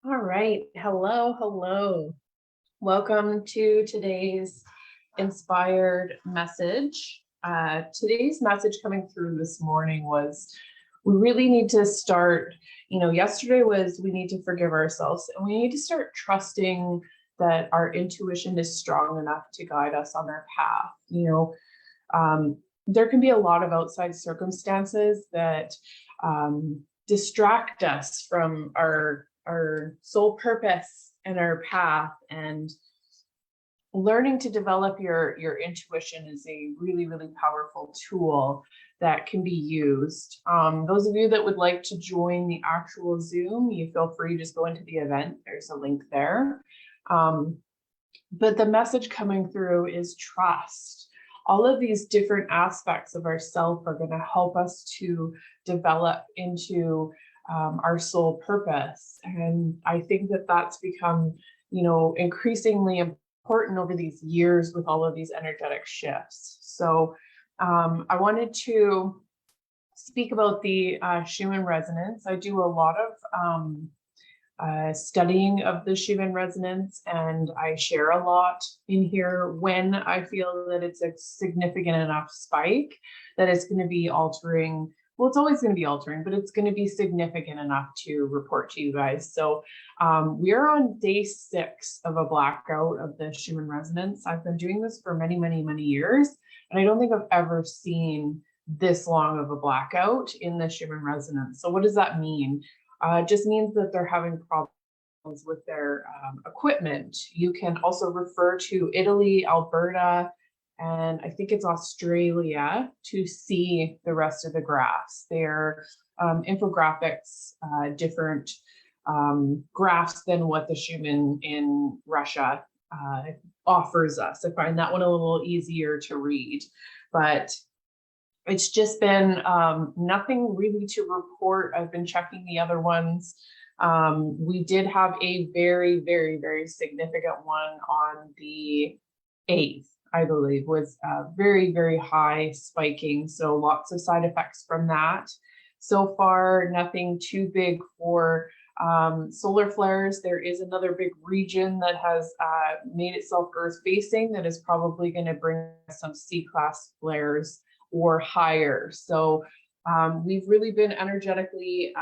All right. Hello, hello. Welcome to today's inspired message. Today's message coming through this morning was we really need to start, yesterday was we need to forgive ourselves and we need to start trusting that our intuition is strong enough to guide us on our path. There can be a lot of outside circumstances that distract us from our soul purpose and our path, and learning to develop your intuition is a really, really powerful tool that can be used. Those of you that would like to join the actual Zoom, you feel free to just go into the event. There's a link there. But the message coming through is trust. All of these different aspects of ourself are going to help us to develop into our soul purpose. And I think that that's become, increasingly important over these years with all of these energetic shifts. So I wanted to speak about the Schumann resonance. I do a lot of studying of the Schumann resonance, and I share a lot in here when I feel that it's a significant enough spike that it's going to be altering. Well, it's always going to be altering, but it's going to be significant enough to report to you guys. So we're on day 6 of a blackout of the Schumann resonance. I've been doing this for many, many, many years, and I don't think I've ever seen this long of a blackout in the Schumann resonance. So what does that mean? It just means that they're having problems with their equipment. You can also refer to Italy, Alberta, and I think it's Australia to see the rest of the graphs. They're infographics, different graphs than what the Schumann in Russia offers us. I find that one a little easier to read, but it's just been nothing really to report. I've been checking the other ones. We did have a very, very, very significant one on the 8th. I believe was very, very high spiking. So lots of side effects from that. So far, nothing too big for solar flares. There is another big region that has made itself Earth facing that is probably going to bring some C-class flares or higher. So we've really been energetically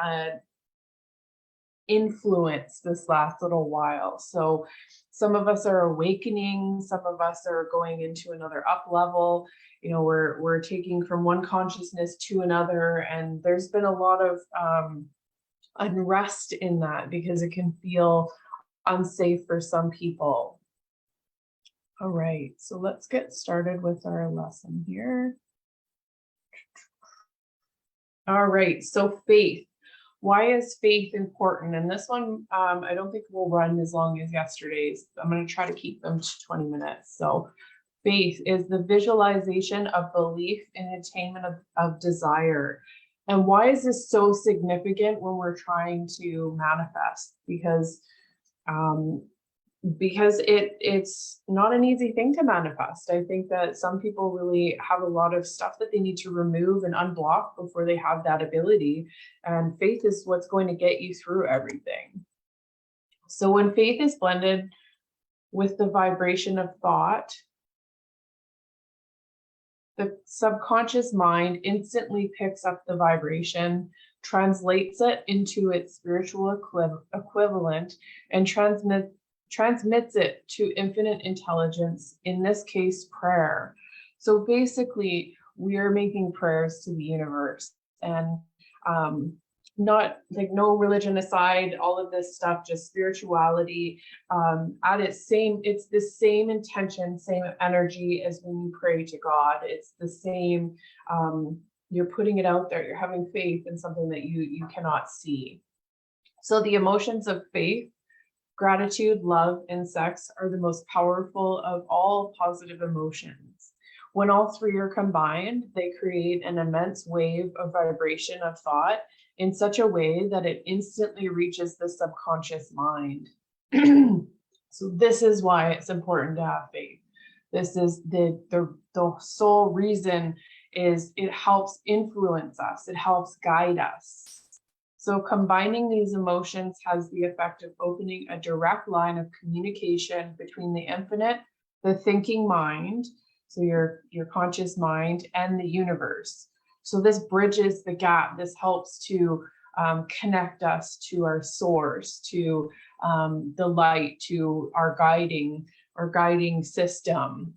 influenced this last little while. So some of us are awakening, some of us are going into another up level. We're taking from one consciousness to another, and there's been a lot of unrest in that because it can feel unsafe for some people. All right, so let's get started with our lesson here. All right, so faith. Why is faith important? And this one, I don't think will run as long as yesterday's. I'm going to try to keep them to 20 minutes. So faith is the visualization of belief and attainment of desire. And why is this so significant when we're trying to manifest? Because it's not an easy thing to manifest. I think that some people really have a lot of stuff that they need to remove and unblock before they have that ability. And faith is what's going to get you through everything. So when faith is blended with the vibration of thought, the subconscious mind instantly picks up the vibration, translates it into its spiritual equivalent, and transmits it to infinite intelligence, in this case, prayer. So basically, we are making prayers to the universe, and not like, no religion aside, all of this stuff, just spirituality it's the same intention, same energy as when you pray to God. It's the same, you're putting it out there, you're having faith in something that you cannot see. So the emotions of faith, gratitude, love, and sex are the most powerful of all positive emotions. When all three are combined, they create an immense wave of vibration of thought in such a way that it instantly reaches the subconscious mind. So this is why it's important to have faith. This is the sole reason is it helps influence us. It helps guide us. So combining these emotions has the effect of opening a direct line of communication between the infinite, the thinking mind, so your conscious mind, and the universe. So this bridges the gap. This helps to connect us to our source, to the light, to our guiding system.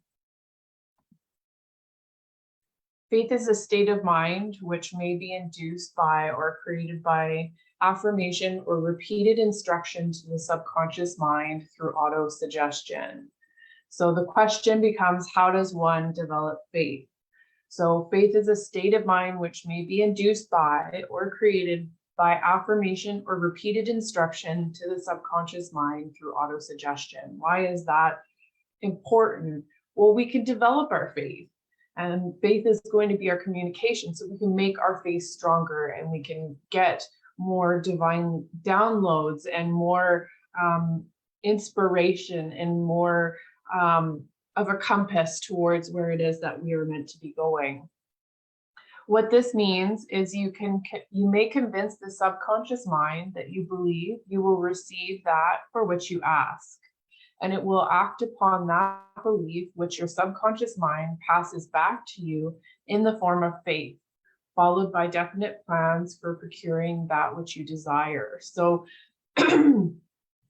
Faith is a state of mind which may be induced by or created by affirmation or repeated instruction to the subconscious mind through auto-suggestion. So the question becomes, how does one develop faith? So faith is a state of mind which may be induced by or created by affirmation or repeated instruction to the subconscious mind through auto-suggestion. Why is that important? Well, we can develop our faith. And faith is going to be our communication, so we can make our faith stronger and we can get more divine downloads and more inspiration and more of a compass towards where it is that we are meant to be going. What this means is you may convince the subconscious mind that you believe you will receive that for which you ask. And it will act upon that belief which your subconscious mind passes back to you in the form of faith, followed by definite plans for procuring that which you desire. So even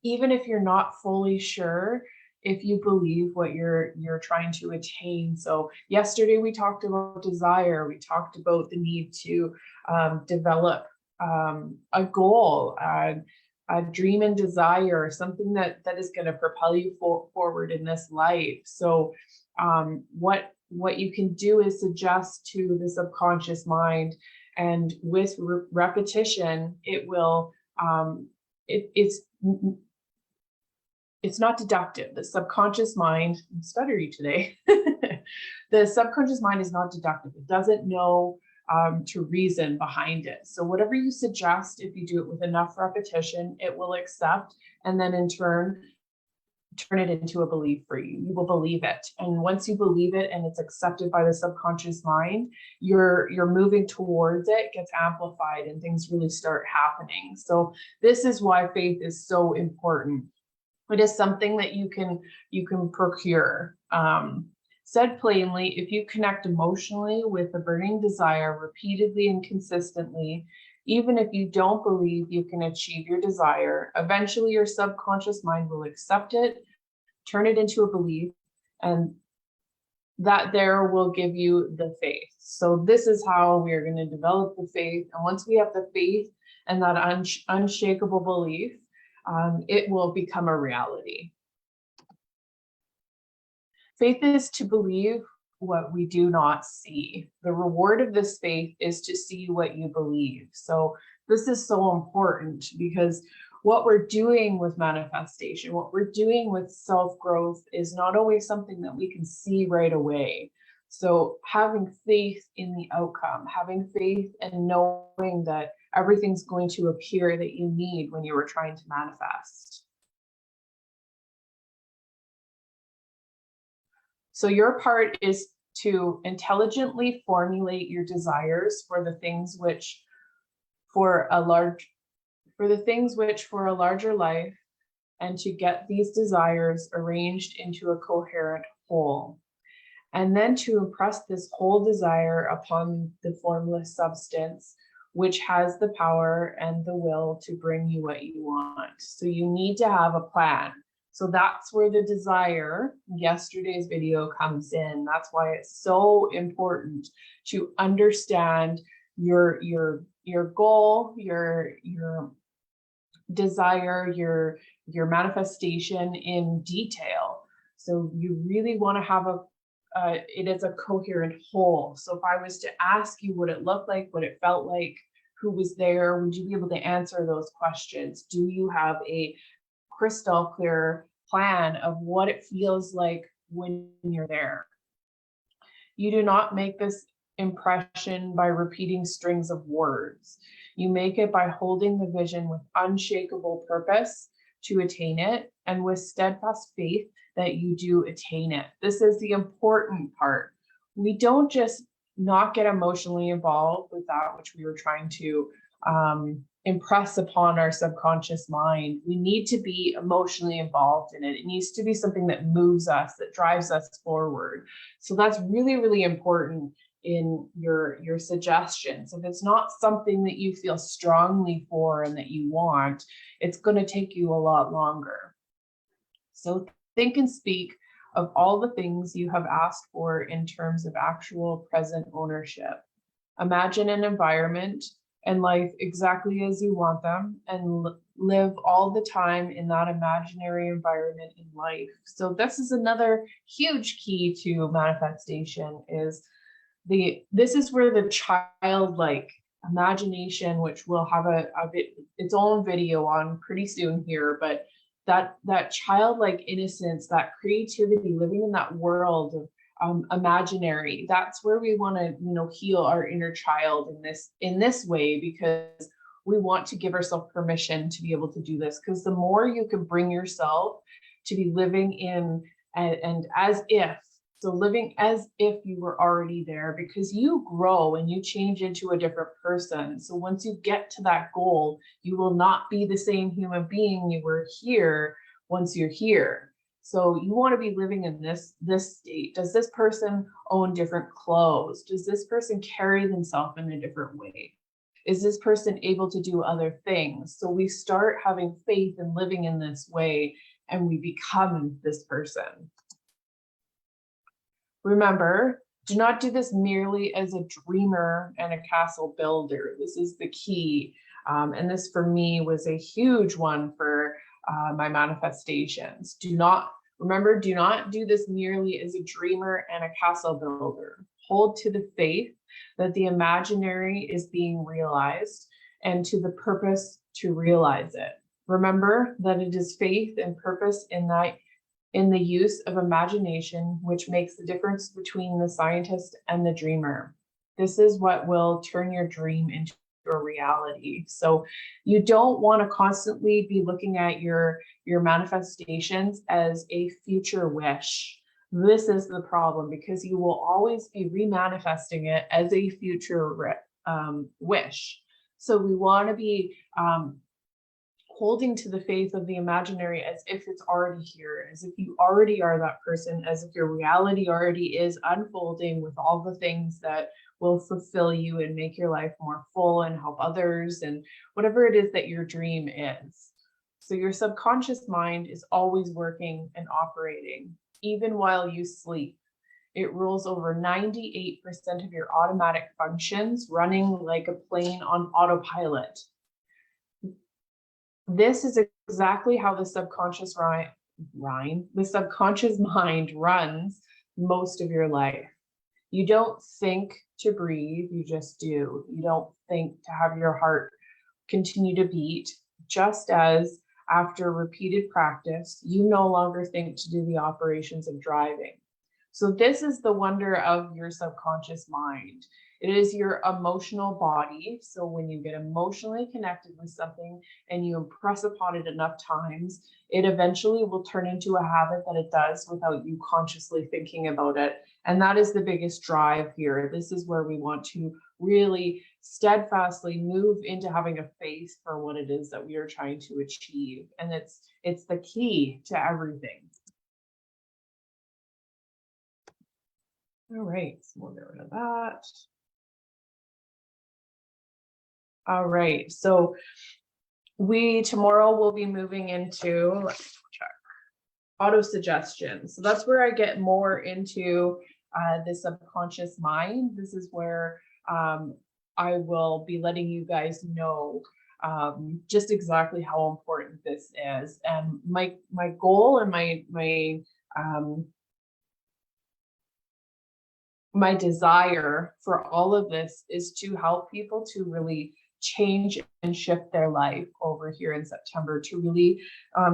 if you're not fully sure if you believe what you're trying to attain. So yesterday we talked about desire. We talked about the need to develop a goal, a dream and desire, something that is going to propel you forward in this life. So what you can do is suggest to the subconscious mind, and with repetition, it will it's not deductive. The subconscious mind, I'm stuttery today. The subconscious mind is not deductive. It doesn't know to reason behind it. So whatever you suggest, if you do it with enough repetition, it will accept, and then in turn it into a belief for you. You will believe it. And once you believe it and it's accepted by the subconscious mind, you're moving towards it, gets amplified, and things really start happening. So this is why faith is so important. It is something that you can procure. Said plainly, if you connect emotionally with a burning desire repeatedly and consistently, even if you don't believe you can achieve your desire, eventually your subconscious mind will accept it, turn it into a belief, and that there will give you the faith. So this is how we are going to develop the faith. And once we have the faith and that unshakable belief, it will become a reality. Faith is to believe what we do not see. The reward of this faith is to see what you believe. So this is so important, because what we're doing with manifestation, what we're doing with self-growth is not always something that we can see right away. So having faith in the outcome, having faith and knowing that everything's going to appear that you need when you were trying to manifest. So your part is to intelligently formulate your desires for the things which for a larger life, and to get these desires arranged into a coherent whole. And then to impress this whole desire upon the formless substance, which has the power and the will to bring you what you want. So you need to have a plan. So that's where the desire, yesterday's video, comes in. That's why it's so important to understand your goal, your desire, your manifestation in detail. So you really want to have it is a coherent whole. So if I was to ask you what it looked like, what it felt like, who was there, would you be able to answer those questions? Do you have a crystal clear plan of what it feels like when you're there? You do not make this impression by repeating strings of words. You make it by holding the vision with unshakable purpose to attain it, and with steadfast faith that you do attain it. This is the important part. We don't just not get emotionally involved with that which we were trying to impress upon our subconscious mind. We need to be emotionally involved in it. It needs to be something that moves us, that drives us forward. So that's really, really important in your suggestions. If it's not something that you feel strongly for and that you want, it's going to take you a lot longer. So think and speak of all the things you have asked for in terms of actual present ownership. Imagine an environment and life exactly as you want them, and live all the time in that imaginary environment in life. So this is another huge key to manifestation, is this is where the childlike imagination, which we'll have its own video on pretty soon here, but that childlike innocence, that creativity, living in that world of imaginary, that's where we want to, heal our inner child in this way, because we want to give ourselves permission to be able to do this. Because the more you can bring yourself to be living in and as if, so living as if you were already there, because you grow and you change into a different person. So once you get to that goal, you will not be the same human being you were here once you're here. So you want to be living in this state. Does this person own different clothes? Does this person carry themselves in a different way? Is this person able to do other things? So we start having faith and living in this way, and we become this person. Remember, do not do this merely as a dreamer and a castle builder. This is the key. And this for me was a huge one for my manifestations. Do not do this merely as a dreamer and a castle builder. Hold to the faith that the imaginary is being realized, and to the purpose to realize it. Remember that it is faith and purpose in the use of imagination which makes the difference between the scientist and the dreamer. This is what will turn your dream into a reality. So you don't want to constantly be looking at your manifestations as a future wish. This is the problem, because you will always be remanifesting it as a future wish. So we want to be holding to the faith of the imaginary as if it's already here, as if you already are that person, as if your reality already is unfolding with all the things that will fulfill you and make your life more full and help others, and whatever it is that your dream is. So your subconscious mind is always working and operating, even while you sleep. It rules over 98% of your automatic functions, running like a plane on autopilot. This is exactly how the subconscious mind runs most of your life. You don't think to breathe, you just do. You don't think to have your heart continue to beat, just as after repeated practice, you no longer think to do the operations of driving. So this is the wonder of your subconscious mind. It is your emotional body. So when you get emotionally connected with something and you impress upon it enough times, it eventually will turn into a habit that it does without you consciously thinking about it. And that is the biggest drive here. This is where we want to really steadfastly move into having a faith for what it is that we are trying to achieve. And it's the key to everything. All right, so we'll get rid of that. All right, so tomorrow we'll be moving into, let's check, auto suggestion. So that's where I get more into the subconscious mind. This is where I will be letting you guys know just exactly how important this is. And my goal and my desire for all of this is to help people to really change and shift their life over here in September, to really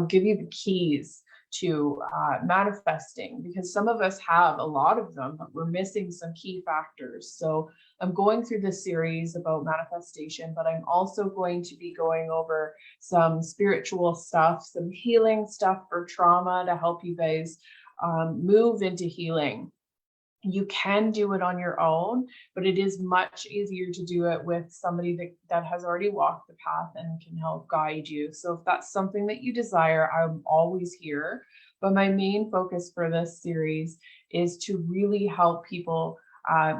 give you the keys to manifesting, because some of us have a lot of them, but we're missing some key factors. So I'm going through this series about manifestation, but I'm also going to be going over some spiritual stuff, some healing stuff for trauma to help you guys move into healing. You can do it on your own, but it is much easier to do it with somebody that has already walked the path and can help guide you. So if that's something that you desire, I'm always here. But my main focus for this series is to really help people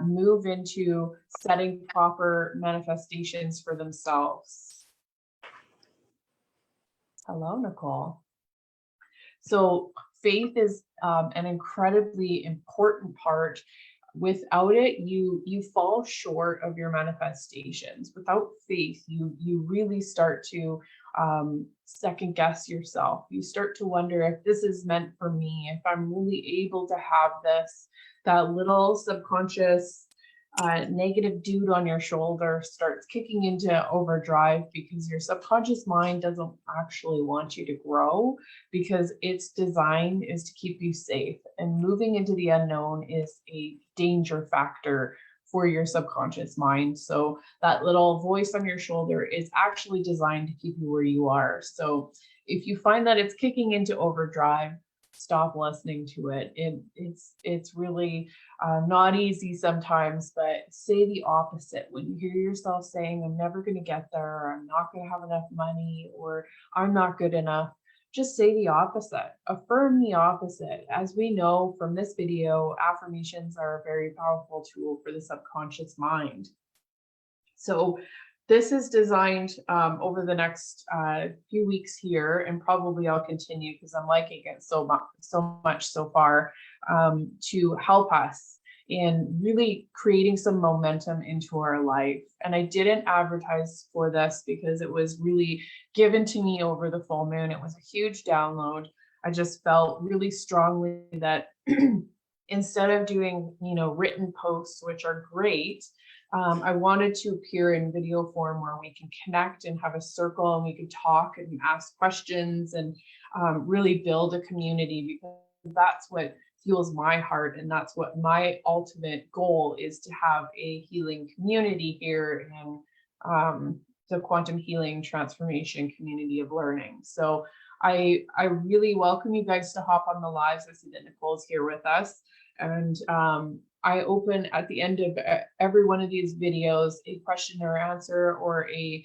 move into setting proper manifestations for themselves. Hello, Nicole. So faith is an incredibly important part. Without it, you fall short of your manifestations. Without faith, you really start to second guess yourself. You start to wonder if this is meant for me, if I'm really able to have this. That little subconscious negative dude on your shoulder starts kicking into overdrive because your subconscious mind doesn't actually want you to grow, because its design is to keep you safe, and moving into the unknown is a danger factor for your subconscious mind. So that little voice on your shoulder is actually designed to keep you where you are. So if you find that it's kicking into overdrive, stop listening to it. It's really not easy sometimes, but say the opposite. When you hear yourself saying, I'm never going to get there, or I'm not going to have enough money, or I'm not good enough, just say the opposite. Affirm the opposite. As we know from this video, affirmations are a very powerful tool for the subconscious mind. So this is designed over the next few weeks here, and probably I'll continue because I'm liking it so much so far, to help us in really creating some momentum into our life. And I didn't advertise for this because it was really given to me over the full moon. It was a huge download. I just felt really strongly that instead of doing, written posts, which are great, I wanted to appear in video form where we can connect and have a circle, and we can talk and ask questions and really build a community, because that's what fuels my heart. And that's what my ultimate goal is, to have a healing community here in the quantum healing transformation community of learning. So I really welcome you guys to hop on the lives. I see that Nicole's here with us. And I open at the end of every one of these videos a question or answer, or a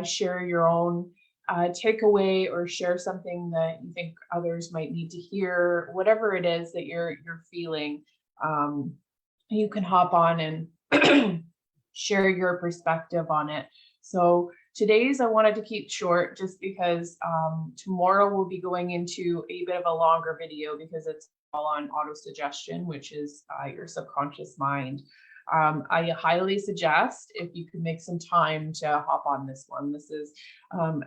share your own takeaway, or share something that you think others might need to hear. Whatever it is that you're feeling, you can hop on and share your perspective on it. So today's I wanted to keep short, just because tomorrow we'll be going into a bit of a longer video, because it's all on auto-suggestion, which is your subconscious mind. I highly suggest, if you could make some time to hop on this one. This is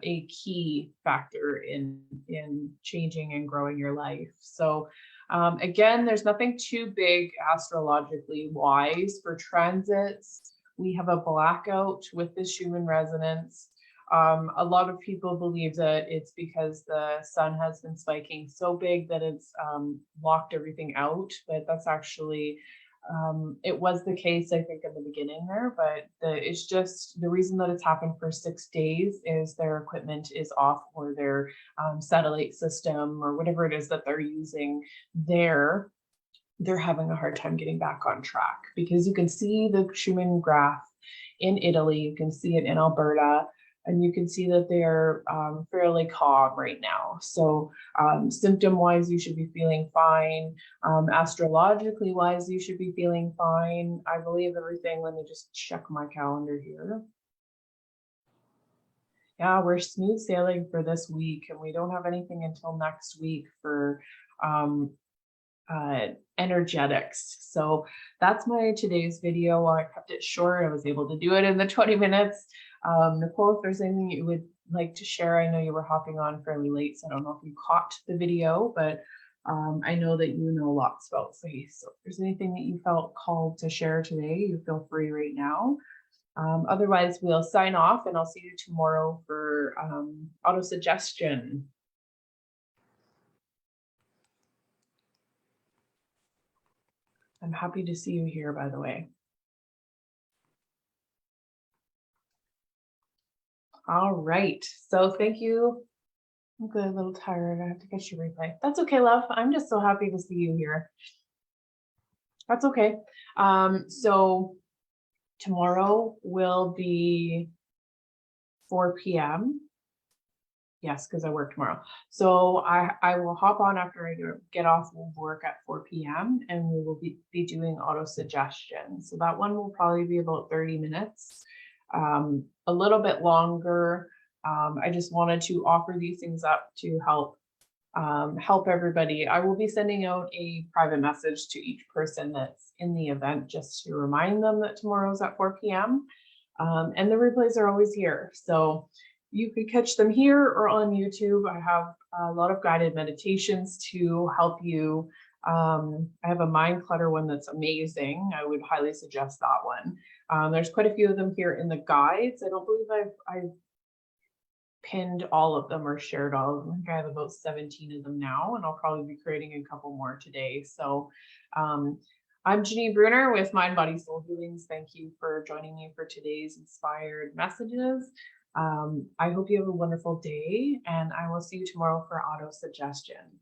a key factor in changing and growing your life. So again, there's nothing too big astrologically wise for transits. We have a blackout with the Schumann resonance. A lot of people believe that it's because the sun has been spiking so big that it's locked everything out, but that's actually, it was the case, I think, in the beginning there, but it's just the reason that it's happened for 6 days is their equipment is off, or their satellite system, or whatever it is that they're using there. They're having a hard time getting back on track, because you can see the Schumann graph in Italy, you can see it in Alberta, and you can see that they're fairly calm right now. So symptom-wise, you should be feeling fine. Astrologically wise, you should be feeling fine. I believe everything. Let me just check my calendar here. Yeah, we're smooth sailing for this week, and we don't have anything until next week for energetics. So that's my today's video. I kept it short. I was able to do it in the 20 minutes. Nicole, if there's anything you would like to share, I know you were hopping on fairly late, so I don't know if you caught the video, but I know that you know lots about faith. So if there's anything that you felt called to share today, you feel free right now. Otherwise, we'll sign off, and I'll see you tomorrow for auto-suggestion. I'm happy to see you here, by the way. All right, so thank you. I'm good, a little tired. I have to catch your replay. That's okay, love. I'm just so happy to see you here. That's okay. So tomorrow will be 4 p.m. Yes, because I work tomorrow. So I will hop on after I get off of work at 4 p.m. and we will be doing auto suggestion. So that one will probably be about 30 minutes, a little bit longer. I just wanted to offer these things up to help everybody. I will be sending out a private message to each person that's in the event just to remind them that tomorrow's at 4 p.m. And the replays are always here. So you could catch them here or on YouTube. I have a lot of guided meditations to help you. I have a mind clutter one that's amazing. I would highly suggest that one. There's quite a few of them here in the guides. I don't believe I've pinned all of them or shared all of them. I think I have about 17 of them now, and I'll probably be creating a couple more today. So I'm Jennean Bruner with Mind, Body, Soul Healings. Thank you for joining me for today's inspired messages. I hope you have a wonderful day, and I will see you tomorrow for auto suggestion.